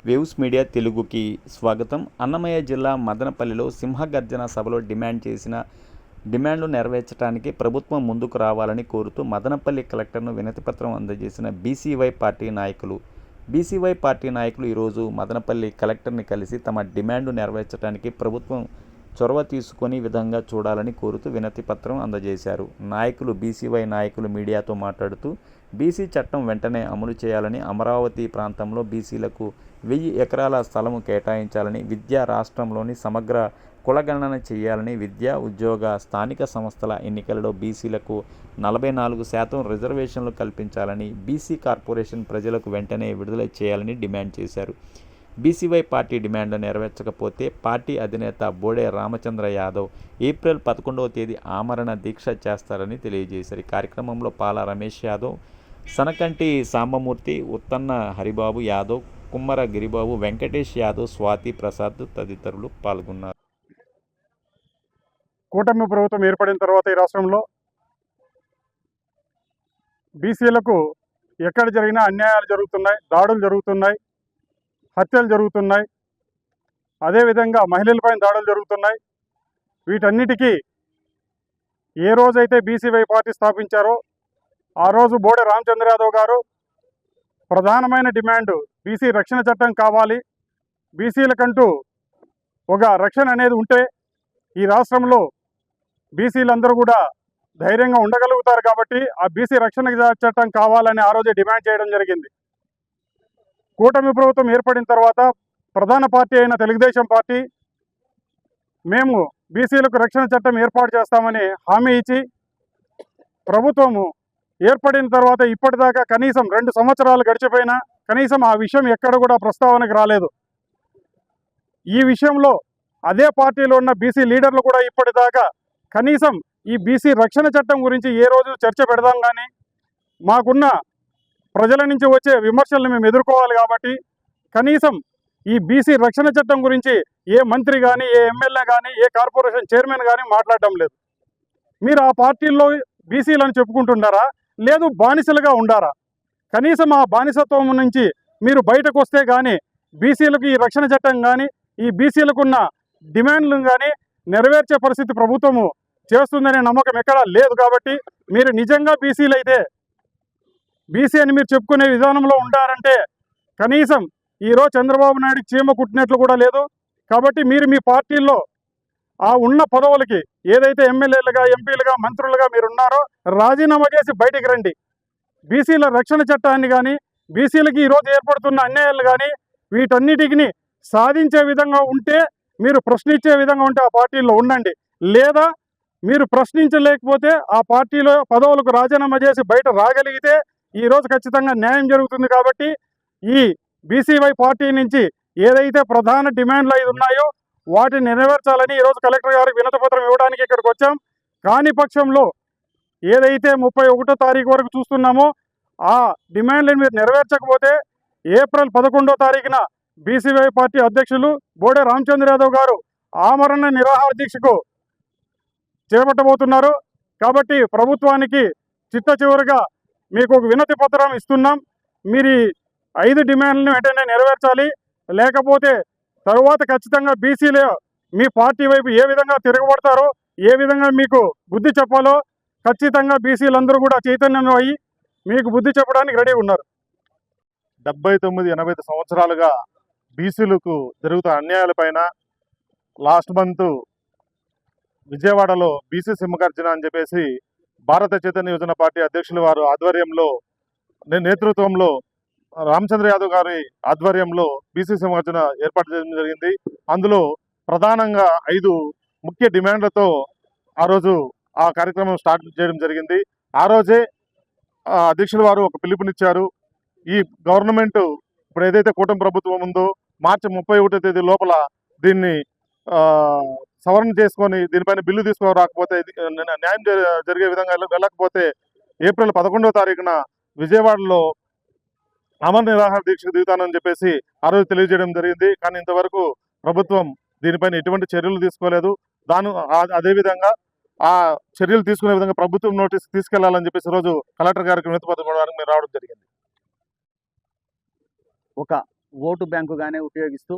Waves media తెలుగుకి స్వాగతం. అన్నమయ్య జిల్లా మదనపల్లిలో సింహగర్జన సభలో డిమాండ్లు నెరవేర్చడానికి ప్రభుత్వం ముందుకు రావాలని కోరుతూ మదనపల్లి కలెక్టర్ను వినతిపత్రం అందజేసిన బీసీవై పార్టీ నాయకులు ఈరోజు మదనపల్లి కలెక్టర్ని కలిసి తమ డిమాండ్ నెరవేర్చడానికి ప్రభుత్వం చొరవ తీసుకుని విధంగా చూడాలని కోరుతూ వినతిపత్రం అందజేశారు. బీసీవై నాయకులు మీడియాతో మాట్లాడుతూ బీసీ చట్టం వెంటనే అమలు చేయాలని, అమరావతి ప్రాంతంలో బీసీలకు 1000 ఎకరాల స్థలము కేటాయించాలని, రాష్ట్రంలోని సమగ్ర కులగణన చేయాలని, విద్యా, ఉద్యోగ, స్థానిక సంస్థల ఎన్నికలలో బీసీలకు 44% రిజర్వేషన్లు కల్పించాలని, బీసీ కార్పొరేషన్ ప్రజలకు వెంటనే విడుదల చేయాలని డిమాండ్ చేశారు. బీసీవై పార్టీ డిమాండ్లు నెరవేర్చకపోతే పార్టీ అధినేత బోడే రామచంద్ర యాదవ్ ఏప్రిల్ 11వ తేదీ ఆమరణ దీక్ష చేస్తారని తెలియజేశారు. ఈ కార్యక్రమంలో పాల రమేష్ యాదవ్, సనకంటి సాంబమూర్తి, ఉత్తన్న హరిబాబు యాదవ్, కుమ్మర గిరిబాబు, వెంకటేష్ యాదవ్, స్వాతి ప్రసాద్ తదితరులు పాల్గొన్నారు. కూటమి ప్రభుత్వం ఏర్పడిన తర్వాత ఈ రాష్ట్రంలో బీసీలకు ఎక్కడ జరిగినా అన్యాయాలు జరుగుతున్నాయి, దాడులు జరుగుతున్నాయి, హత్యలు జరుగుతున్నాయి, అదేవిధంగా మహిళలపైన దాడులు జరుగుతున్నాయి. వీటన్నిటికీ ఏ రోజైతే బీసీవై పార్టీ స్థాపించారో ఆ రోజు బోడే రామచంద్ర యాదవ్ గారు ప్రధానమైన డిమాండ్ బీసీ రక్షణ చట్టం కావాలి, బీసీలకంటూ ఒక రక్షణ అనేది ఉంటే ఈ రాష్ట్రంలో బీసీలందరూ కూడా ధైర్యంగా ఉండగలుగుతారు. కాబట్టి ఆ బీసీ రక్షణ చట్టం కావాలని ఆ రోజే డిమాండ్ చేయడం జరిగింది. కూటమి ప్రభుత్వం ఏర్పడిన తర్వాత ప్రధాన పార్టీ అయిన తెలుగుదేశం పార్టీ మేము బీసీలకు రక్షణ చట్టం ఏర్పాటు చేస్తామని హామీ ఇచ్చి ప్రభుత్వము ఏర్పడిన తర్వాత ఇప్పటిదాకా కనీసం 2 సంవత్సరాలు గడిచిపోయినా కనీసం ఆ విషయం ఎక్కడ కూడా ప్రస్తావనకు రాలేదు. ఈ విషయంలో అదే పార్టీలో ఉన్న బీసీ లీడర్లు కూడా ఇప్పటిదాకా కనీసం ఈ బీసీ రక్షణ చట్టం గురించి ఏ రోజు చర్చ పెడదాం కానీ, మాకున్న ప్రజల నుంచి వచ్చే విమర్శలను మేము ఎదుర్కోవాలి కాబట్టి కనీసం ఈ బీసీ రక్షణ చట్టం గురించి ఏ మంత్రి కానీ, ఏ ఎమ్మెల్యే కానీ, ఏ కార్పొరేషన్ చైర్మన్ కానీ మాట్లాడటం లేదు. మీరు ఆ పార్టీల్లో బీసీలను చెప్పుకుంటున్నారా, లేదు బానిసలుగా ఉండారా? కనీసం ఆ బానిసత్వం నుంచి మీరు బయటకు వస్తే కానీ బీసీలకు ఈ రక్షణ చట్టం కానీ, ఈ బీసీలకున్న డిమాండ్లను కానీ నెరవేర్చే పరిస్థితి ప్రభుత్వము చేస్తుందనే నమ్మకం ఎక్కడా లేదు. కాబట్టి మీరు నిజంగా బీసీలు అయితే, బీసీ అని మీరు చెప్పుకునే విధానంలో ఉంటారంటే కనీసం ఈరోజు చంద్రబాబు నాయుడికి చీమ కుట్టినట్లు కూడా లేదు. కాబట్టి మీరు మీ పార్టీల్లో ఆ ఉన్న పదవులకి ఏదైతే ఎమ్మెల్యేలుగా, ఎంపీలుగా, మంత్రులుగా మీరు ఉన్నారో రాజీనామా చేసి బయటికి రండి. బీసీల రక్షణ చట్టాన్ని కానీ, బీసీలకి ఈరోజు ఏర్పడుతున్న అన్యాయాలు కానీ వీటన్నిటిని సాధించే విధంగా ఉంటే, మీరు ప్రశ్నించే విధంగా ఉంటే ఆ పార్టీల్లో ఉండండి. లేదా మీరు ప్రశ్నించలేకపోతే ఆ పార్టీలో పదవులకు రాజీనామా చేసి బయట రాగలిగితే ఈరోజు ఖచ్చితంగా న్యాయం జరుగుతుంది. కాబట్టి ఈ బీసీవై పార్టీ నుంచి ఏదైతే ప్రధాన డిమాండ్లు 5 ఉన్నాయో వాటిని నెరవేర్చాలని ఈరోజు కలెక్టర్ గారికి వినతిపత్రం ఇవ్వడానికి ఇక్కడికి వచ్చాం. కాని పక్షంలో ఏదైతే 31వ తారీఖు వరకు చూస్తున్నామో ఆ డిమాండ్లను మీరు నెరవేర్చకపోతే ఏప్రిల్ 11వ తారీఖున బీసీవై పార్టీ అధ్యక్షులు బోడే రామచంద్ర యాదవ్ గారు ఆమరణ నిరాహార దీక్షకు చేపట్టబోతున్నారు. కాబట్టి ప్రభుత్వానికి చిట్ట చివరిగా మీకు ఒక వినతి పత్రం ఇస్తున్నాం. మీరు 5 డిమాండ్లను వెంటనే నెరవేర్చాలి. లేకపోతే తరువాత ఖచ్చితంగా బీసీలు మీ పార్టీ వైపు ఏ విధంగా తిరగబడతారో, ఏ విధంగా మీకు బుద్ధి చెప్పాలో ఖచ్చితంగా బీసీలందరూ కూడా చైతన్యం అయ్యి మీకు బుద్ధి చెప్పడానికి రెడీ ఉన్నారు. 79-80 సంవత్సరాలుగా బీసీలకు జరుగుతున్న అన్యాయాలపైన లాస్ట్ మంత్ విజయవాడలో బీసీ సింహగర్జన అని చెప్పేసి భారత చైతన్య యోజన పార్టీ అధ్యక్షుల వారు ఆధ్వర్యంలో, నేతృత్వంలో, రామచంద్ర యాదవ్ గారి ఆధ్వర్యంలో బీసీ సింహగర్జన ఏర్పాటు చేయడం జరిగింది. అందులో ప్రధానంగా 5 ముఖ్య డిమాండ్లతో ఆ రోజు ఆ కార్యక్రమం స్టార్ట్ చేయడం జరిగింది. ఆ రోజే అధ్యక్షుల వారు ఒక పిలుపునిచ్చారు. ఈ గవర్నమెంట్ ఇప్పుడు ఏదైతే కూటమి ప్రభుత్వం ఉందో మార్చి 31వ తేదీ లోపల దీన్ని సవరణ చేసుకొని దీనిపైన బిల్లు తీసుకురాకపోతే, న్యాయం జరిగే విధంగా వెళ్ళకపోతే ఏప్రిల్ 11వ తారీఖున విజయవాడలో అమర నిరాహార దీక్షకు దిగుతానని చెప్పేసి ఆ రోజు తెలియజేయడం జరిగింది. కానీ ఇంతవరకు ప్రభుత్వం దీనిపైన ఎటువంటి చర్యలు తీసుకోలేదు. అదేవిధంగా ఆ చర్యలు తీసుకునే విధంగా ప్రభుత్వం నోటీస్ తీసుకెళ్లాలని చెప్పేసి ఈ రోజు కలెక్టర్ గారికి వినతి పత్రం ఇవ్వడానికి మేము రావడం జరిగింది. ఒక ఓటు బ్యాంకుగానే ఉపయోగిస్తూ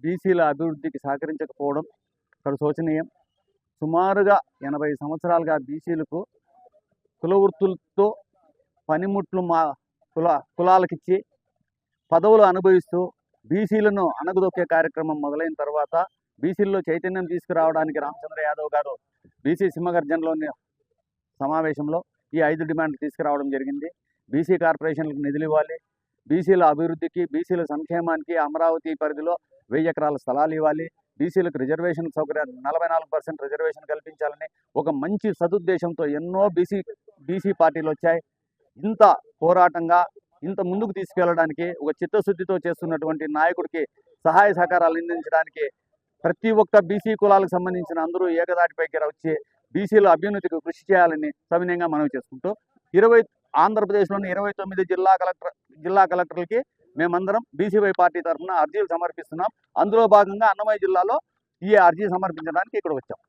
బీసీల అభివృద్ధికి సహకరించకపోవడం ఇక్కడ శోచనీయం. సుమారుగా 80 సంవత్సరాలుగా బీసీలకు కుల వృత్తులతో పనిముట్లు కులాలకిచ్చి పదవులు అనుభవిస్తూ బీసీలను అణగదొక్కే కార్యక్రమం మొదలైన తర్వాత బీసీల్లో చైతన్యం తీసుకురావడానికి రామచంద్ర యాదవ్ గారు బీసీ సింహగర్జనలోని సమావేశంలో ఈ 5 డిమాండ్లు తీసుకురావడం జరిగింది. బీసీ కార్పొరేషన్లకు నిధులు ఇవ్వాలి, బీసీల అభివృద్ధికి, బీసీల సంక్షేమానికి అమరావతి పరిధిలో 1000 ఎకరాల స్థలాలు ఇవ్వాలి, బీసీలకు రిజర్వేషన్ సౌకర్యాలు 44% రిజర్వేషన్ కల్పించాలని ఒక మంచి సదుద్దేశంతో ఎన్నో బీసీ పార్టీలు వచ్చాయి. ఇంత పోరాటంగా ఇంత ముందుకు తీసుకెళ్లడానికి ఒక చిత్తశుద్ధితో చేస్తున్నటువంటి నాయకుడికి సహాయ సహకారాలు అందించడానికి ప్రతి ఒక్క బీసీ కులాలకు సంబంధించిన అందరూ ఏకదాటిపైకి వచ్చి బీసీల అభ్యున్నతికి కృషి చేయాలని సవినయంగా మనవి చేసుకుంటూ ఆంధ్రప్రదేశ్లోని 29 జిల్లా కలెక్టర్లకి మేమందరం బీసీవై పార్టీ తరఫున అర్జీలు సమర్పిస్తున్నాం. అందులో భాగంగా అన్నమయ్య జిల్లాలో ఈ అర్జీ సమర్పించడానికి ఇక్కడ వచ్చాం.